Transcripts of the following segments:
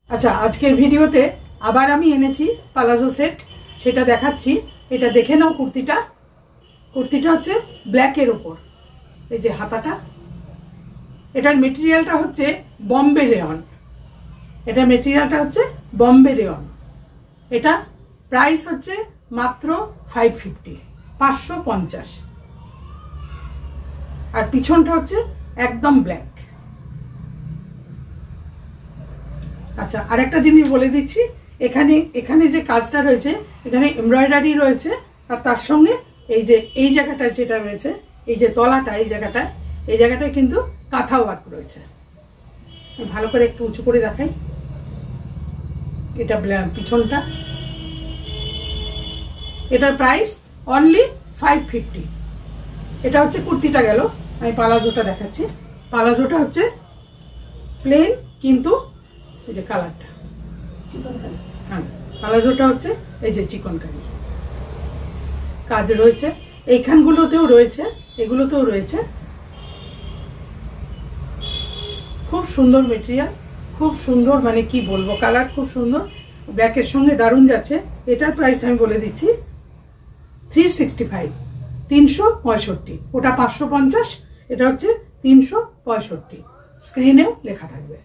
আচ্ছা, আজকের ভিডিওতে আবার আমি এনেছি পালাজো সেট, সেটা দেখাচ্ছি। এটা দেখে নাও। কুর্তিটা হচ্ছে ব্ল্যাকের ওপর, এই যে হাতাটা। এটার মেটেরিয়ালটা হচ্ছে বম্বে রেয়ন। এটা প্রাইস হচ্ছে মাত্র 550, 550। আর পিছনটা হচ্ছে একদম ব্ল্যাক। আচ্ছা, আরেকটা জিনিস বলে দিচ্ছি, এখানে যে কাজটা রয়েছে, এখানে এমব্রয়ডারি রয়েছে। আর তার সঙ্গে এই জায়গাটা যেটা রয়েছে, এই যে তলাটা, এই জায়গাটায় কিন্তু কাঁথা ওয়ার্ক রয়েছে। ভালো করে একটু উঁচু করে দেখাই। এটা পিছনটা। এটার প্রাইস অনলি 550। এটা হচ্ছে কুর্তিটা গেল। আমি পালাজোটা দেখাচ্ছি। পালাজোটা হচ্ছে প্লেন, কিন্তু এই যে কালারটা চিকনকারি। হ্যাঁ, পালাজোটা হচ্ছে এই যে চিকনকারি কাজ রয়েছে। এইখানগুলোতেও রয়েছে, এগুলোতেও রয়েছে। খুব সুন্দর মেটেরিয়াল, খুব সুন্দর, মানে কি বলবো, কালার খুব সুন্দর, ব্ল্যাকের সঙ্গে দারুণ যাচ্ছে। এটার প্রাইস আমি বলে দিচ্ছি 365, 365। ওটা 550, এটা হচ্ছে 365। স্ক্রিনেও লেখা থাকবে।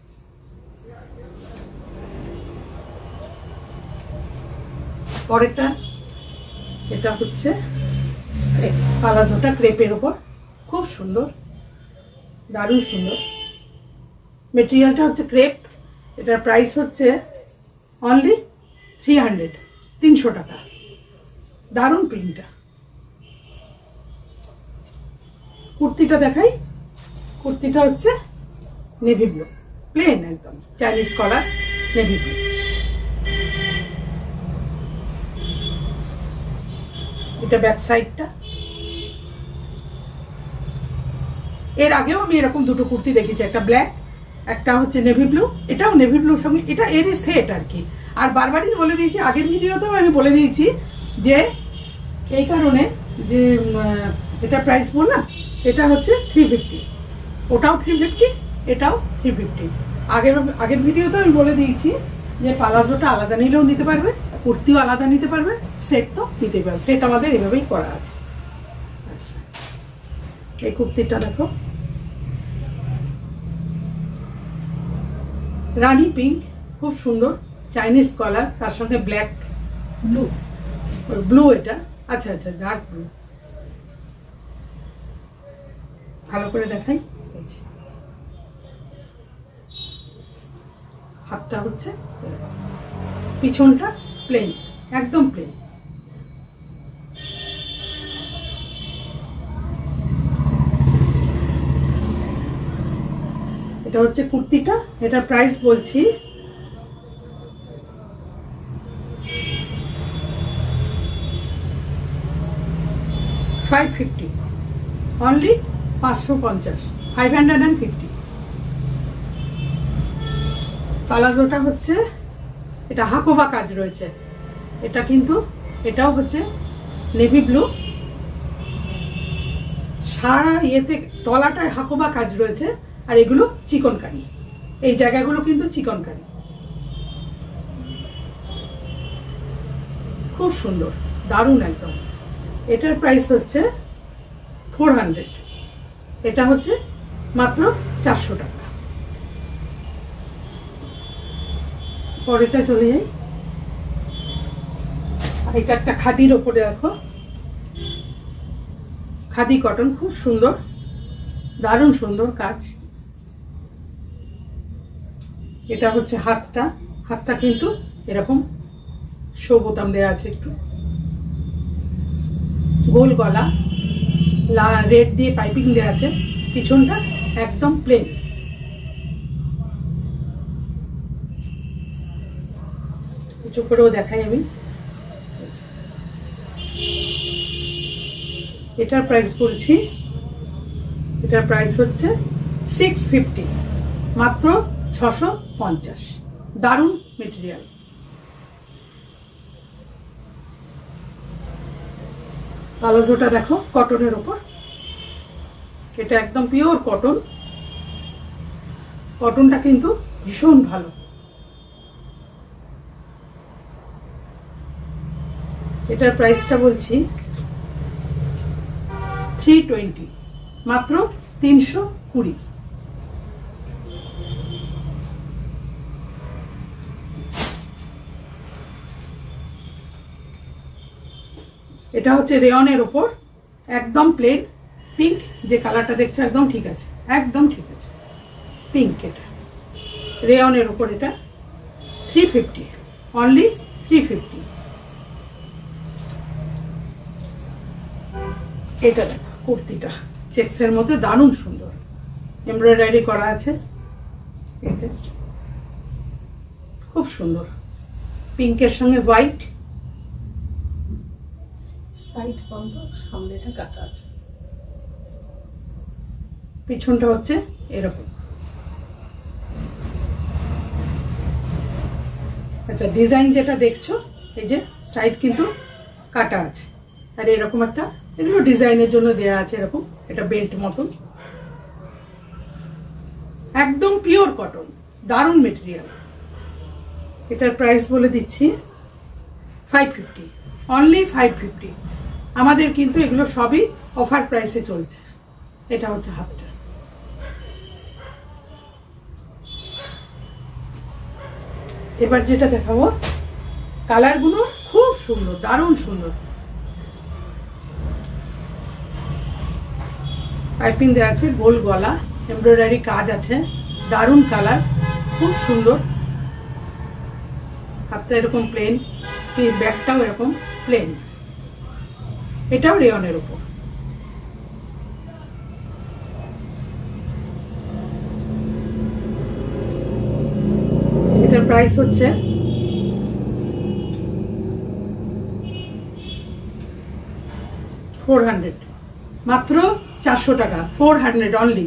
পরেরটা, এটা হচ্ছে পালাজোটা ক্রেপের উপর, খুব সুন্দর, দারুণ সুন্দর। মেটেরিয়ালটা হচ্ছে ক্রেপ। এটার প্রাইস হচ্ছে অনলি 300, 300 টাকা। দারুণ প্রিন্টটা। কুর্তিটা দেখাই। কুর্তিটা হচ্ছে নেভি ব্লু, প্লেন একদম, চাইনিজ কলার, নেভি ব্লু। এটা ব্যাক সাইডটা। এর আগেও আমি এরকম দুটো কুর্তি দেখেছি, একটা ব্ল্যাক, একটা হচ্ছে নেভি ব্লু। এটাও নেভি ব্লুর সঙ্গে, এটা এরই সেট আর কি। আর বারবারই বলে দিয়েছি, আগের ভিডিওতেও আমি বলে দিয়েছি যে এই কারণে যে এটা প্রাইস বললাম, এটা হচ্ছে 350, ওটাও 350, এটাও 350। আগের ভিডিওতে আমি বলে দিয়েছি যে পালাজোটা আলাদা নিলেও নিতে পারবে, কুর্তিও আলাদা নিতে পারবে, সেট তো নিতে পারবে। সেট আমাদের এভাবেই করা আছে। আচ্ছা, এই কুর্তিটা দেখো, রানী পিঙ্ক, খুব সুন্দর, চাইনিজ কলার, তার সঙ্গে ব্ল্যাক ব্লু। এটা আচ্ছা আচ্ছা, ডার্ক ব্লু। ভালো করে দেখাই। হাতটা হচ্ছে, পিছনটা প্লেন, একদম প্লেন। এটা হচ্ছে কুর্তিটা। এটা প্রাইস বলছি 550, অনলি 550, 550। পালাজোটা হচ্ছে, এটা হাকোবা কাজ রয়েছে। এটা কিন্তু এটাও হচ্ছে নেভি ব্লু, সারা ইয়েতে তলাটায় হাকোবা কাজ রয়েছে। আর এগুলো চিকনকারি, এই জায়গাগুলো কিন্তু চিকনকারি, খুব সুন্দর, দারুণ একদম। এটার প্রাইস হচ্ছে 400, এটা হচ্ছে মাত্র 400 টাকা। পরেরটা চলে যাই। এটা একটা খাদির ওপরে দেখো, খাদি কটন, খুব সুন্দর, দারুণ সুন্দর কাজ। এটা হচ্ছে হাতটা কিন্তু এরকম শো বোতাম দেওয়া আছে, একটু গোল গলা, রেড দিয়ে পাইপিং দেওয়া আছে। পিছনটা একদম প্লেন। উঁচু করেও দেখাই আমি। এটার প্রাইস বলছি, এটার প্রাইস হচ্ছে 650, মাত্র 650। দারুণ মেটেরিয়াল। পালাজোটা দেখো, কটনের ওপর, এটা একদম পিওর কটন। কটনটা কিন্তু ভীষণ ভালো, এটার প্রাইসটা বলছি 320, মাত্র 320। এটা হচ্ছে রেয়নের ওপর, একদম প্লেন পিঙ্ক। যে কালারটা দেখছো একদম ঠিক আছে, একদম ঠিক আছে, পিঙ্ক। এটা রেয়নের ওপর, এটা 350, অনলি 350। এটা দেখো কুর্তিটা চেক্সের মধ্যে দারুণ সুন্দর এমব্রয়ডারি করা আছে, এই যে খুব সুন্দর, পিঙ্কের সঙ্গে হোয়াইট, সাইড বন্ধ, সামনেটা কাটা আছে, পিছনটা হচ্ছে এরকম। আচ্ছা, ডিজাইন যেটা দেখছো এই যে সাইড কিন্তু কাটা আছে, আর এরকম একটা, এগুলো ডিজাইনের জন্য দেয়া আছে এরকম, এটা বেল্ট মতন, একদম পিওর কটন, দারুণ মেটেরিয়াল। এটার প্রাইস বলে দিচ্ছি 550, অনলি 550। আমাদের কিন্তু এগুলো সবই অফার প্রাইসে চলছে। এটা হচ্ছে হাতটা। এবার যেটা দেখাবো, কালারগুলো খুব সুন্দর, দারুণ সুন্দর, পাইপিং দেওয়া আছে, গোল গলা, এমব্রয়ডারি কাজ আছে, দারুণ কালার, খুব সুন্দর। হাতটা এরকম প্লেন, ব্যাগটাও এরকম প্লেন, এটাও রেয়নের উপর। এটার প্রাইস হচ্ছে 400, মাত্র 400 টাকা, 400 অনলি।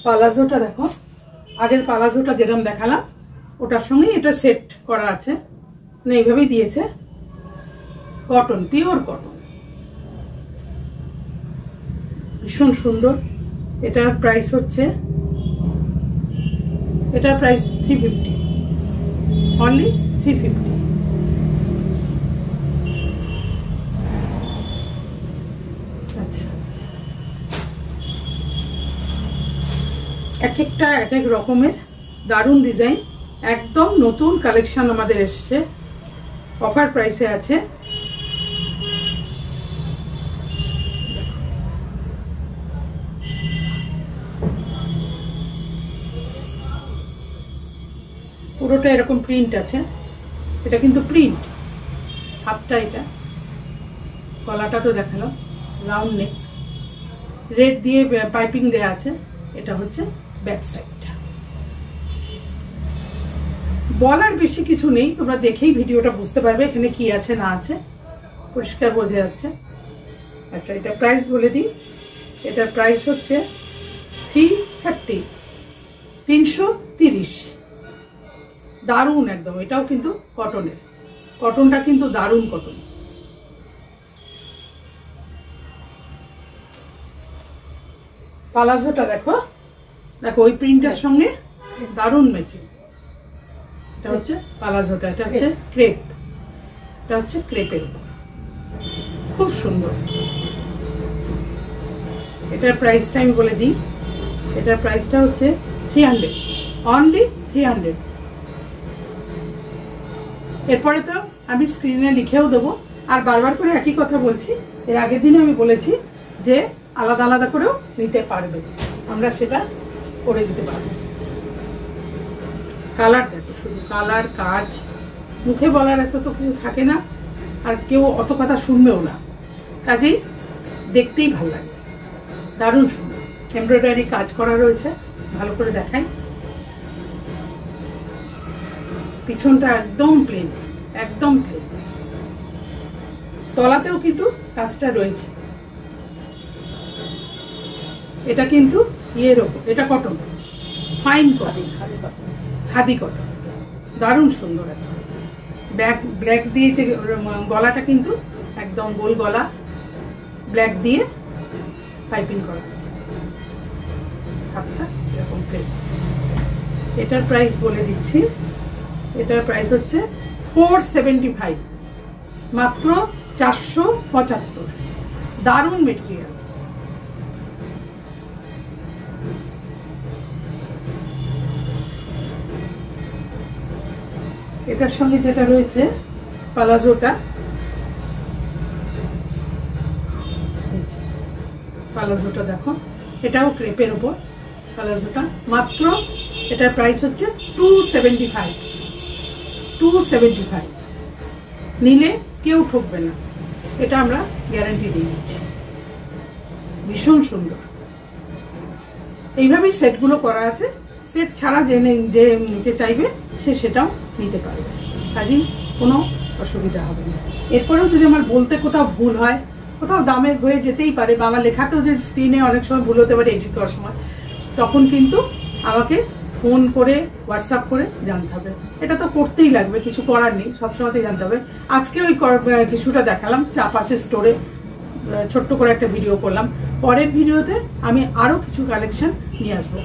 পালাজোটা দেখো, আগের পালাজোটা যেরকম দেখালাম ওটার সঙ্গে এটা সেট করা আছে, মানে এইভাবেই দিয়েছে, কটন, পিওর কটন, ভীষণ সুন্দর। এটার প্রাইস হচ্ছে, এটার প্রাইস 350, অনলি 350। আচ্ছা, এক একটা এক এক রকমের দারুণ ডিজাইন, একদম নতুন কালেকশন আমাদের এসছে, অফার প্রাইসে আছে। পুরোটা এরকম প্রিন্ট আছে, এটা কিন্তু প্রিন্ট, হাতটা এটা, গলাটা তো দেখালাম, রাউন্ড নেক, রেড দিয়ে পাইপিং দেয়া আছে। এটা হচ্ছে ব্যাক সাইডটা। বলার বেশি কিছু নেই, তোমরা দেখেই ভিডিওটা বুঝতে পারবে এখানে কি আছে না আছে, পরিষ্কার বোঝা যাচ্ছে। আচ্ছা, এটা প্রাইস বলে দিই, এটার প্রাইস হচ্ছে 330, 330, দারুণ একদম। এটাও কিন্তু কটনের, কটনটা কিন্তু দারুণ কটন। পালাজোটা দেখো, দেখো ওই প্রিন্টের সঙ্গে দারুণ ম্যাচিং। এটা হচ্ছে পালাজোটা, এটা হচ্ছে ক্রেপ, এটা হচ্ছে ক্রেপের উপর, খুব সুন্দর। এটার প্রাইসটা আমি বলে দিই, এটার প্রাইসটা হচ্ছে 300, অনলি 300। এরপরে তো আমি স্ক্রিনে লিখেও দেবো, আর বারবার করে একই কথা বলছি, এর আগের দিনে আমি বলেছি যে আলাদা আলাদা করেও নিতে পারবে, আমরা সেটা করে দিতে পারবো। কালার দেখো, শুধু কালার, কাজ, মুখে বলার এত তো কিছু থাকে না, আর কেউ অত কথা শুনবেও না, কাজেই দেখতেই ভালো লাগে, দারুণ সুন্দর। এমব্রয়ডারি কাজ করা রয়েছে, ভালো করে দেখাই। পিছনটা একদম প্লেন, একদম প্লেন, তলাতেও কিন্তু কাজটা রয়েছে। এটা কিন্তু ইয়ের ওপর, এটা cotton, fine cotton, khadi cotton, দারুণ সুন্দর। ব্ল্যাক দিয়ে যে গলাটা কিন্তু একদম গোল গলা, ব্ল্যাক দিয়ে পাইপিং করা আছে, হাতটা এরকম প্লেন। এটার প্রাইস বলে দিচ্ছি, এটার প্রাইস হচ্ছে 475, মাত্র 475। দারুণ মেটেরিয়াল। এটার সঙ্গে যেটা রয়েছে পালাজোটা, পালাজোটা দেখো, এটাও ক্রেপের উপর পালাজোটা, মাত্র এটার প্রাইস হচ্ছে 275। নিলে কেউ ঠকবে না, এটা আমরা গ্যারান্টি দিয়ে দিচ্ছি। ভীষণ সুন্দর। এইভাবেই সেটগুলো করা আছে। সেট ছাড়া যে নিতে চাইবে সে সেটাও নিতে পারবে, কাজেই কোনো অসুবিধা হবে না। এরপরেও যদি আমার বলতে কোথাও ভুল হয়, কোথাও দামের হয়ে যেতেই পারে, বা আমার লেখাতেও যে স্ক্রিনে অনেক সময় ভুল হতে পারে এডিট করার সময়, তখন কিন্তু আমাকে ফোন করে হোয়াটসঅ্যাপ করে জানতে হবে। এটা তো করতেই লাগবে, কিছু করার নেই, সবসময়তেই জানতে হবে। আজকে ওই কিছুটা দেখালাম, চাপ আছে স্টোরে, ছোট্ট করে একটা ভিডিও করলাম। পরের ভিডিওতে আমি আরও কিছু কালেকশন নিয়ে আসবো।